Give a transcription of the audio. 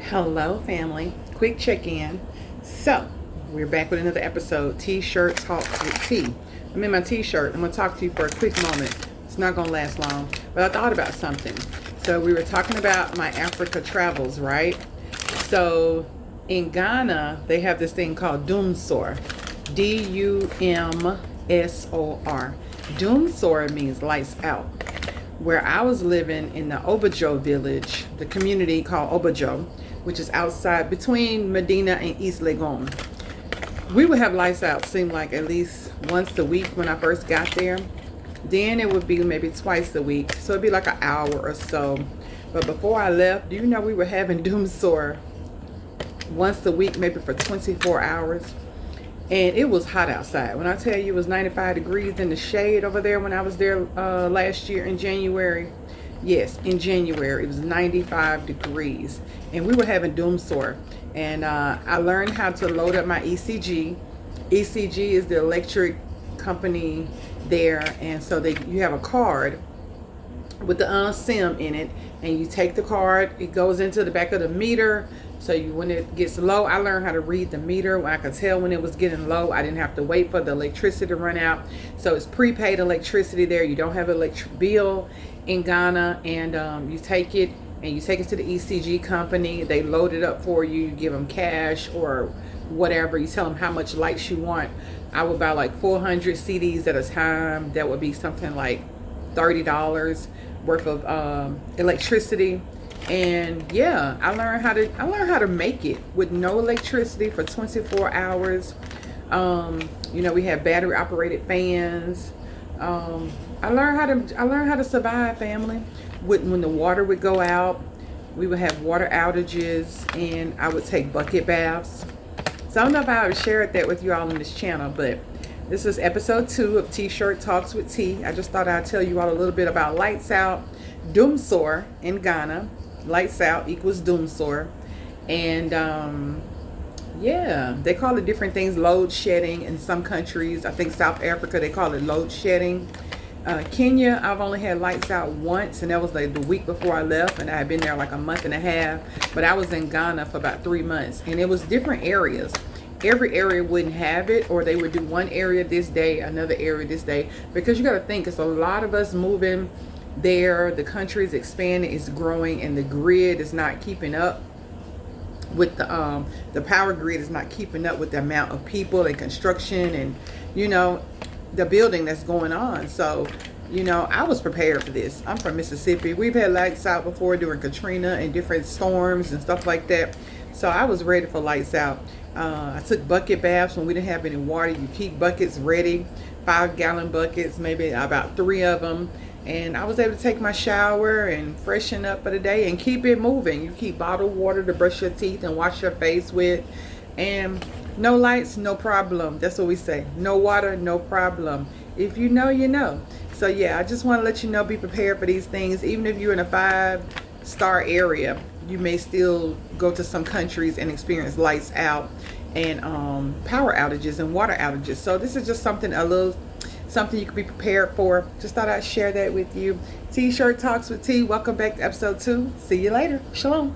Hello, family. Quick check-in. So, we're back with another episode. T-shirt talks with T. I'm in my T-shirt. I'm gonna talk to you for a quick moment. It's not gonna last long, but I thought about something. So we were talking about my Africa travels, right? So in Ghana, they have this thing called Dumsor. Dumsor. Dumsor means lights out. Where I was living in the Obajo village, the community called Obajo, which is outside between Medina and East Legon. We would have lights out, seemed like at least once a week when I first got there. Then it would be maybe twice a week. So it'd be like an hour or so. But before I left, do you know we were having Dumsor once a week, maybe for 24 hours? And it was hot outside. When I tell you it was 95 degrees in the shade over there when I was there last year in January. Yes, in January, it was 95 degrees. And we were having Dumsor. And I learned how to load up my ECG. ECG is the electric company there. And so you have a card with the SIM in it. And you take the card, it goes into the back of the meter. So when it gets low, I learned how to read the meter. When I could tell when it was getting low, I didn't have to wait for the electricity to run out. So it's prepaid electricity there. You don't have an electric bill in Ghana. And you take it to the ECG company. They load it up for you. You give them cash or whatever. You tell them how much lights you want. I would buy like 400 CDs at a time. That would be something like $30 worth of electricity. And yeah, I learned how to make it with no electricity for 24 hours. We have battery operated fans. I learned how to survive, family. When the water would go out, we would have water outages, and I would take bucket baths. So I don't know if I would share that with you all on this channel, but this is episode 2 of T-shirt Talks with T. I just thought I'd tell you all a little bit about lights out, Dumsor in Ghana. Lights out equals Dumsor. And yeah, they call it different things. Load shedding in some countries. I think South Africa, they call it load shedding. Kenya, I've only had lights out once, and that was like the week before I left, and I had been there like a month and a half. But I was in Ghana for about 3 months, and it was different areas. Every area wouldn't have it, or they would do one area this day, another area this day, because you got to think it's a lot of us moving there. The country is expanding, it's growing, and the grid is not keeping up with the power grid is not keeping up with the amount of people and construction and the building that's going on. So I was prepared for this. I'm from Mississippi. We've had lights out before during Katrina and different storms and stuff like that. So I was ready for lights out. I took bucket baths when we didn't have any water. You keep buckets ready, 5-gallon buckets, maybe about 3 of them. And I was able to take my shower and freshen up for the day and keep it moving. You keep bottled water to brush your teeth and wash your face with. And no lights, no problem. That's what we say. No water, no problem. If you know, you know. So yeah, I just want to let you know, be prepared for these things. Even if you're in a 5-star area, you may still go to some countries and experience lights out and power outages and water outages. So this is just something you can be prepared for. Just thought I'd share that with you. T-shirt Talks with T. Welcome back to episode 2. See you later. Shalom.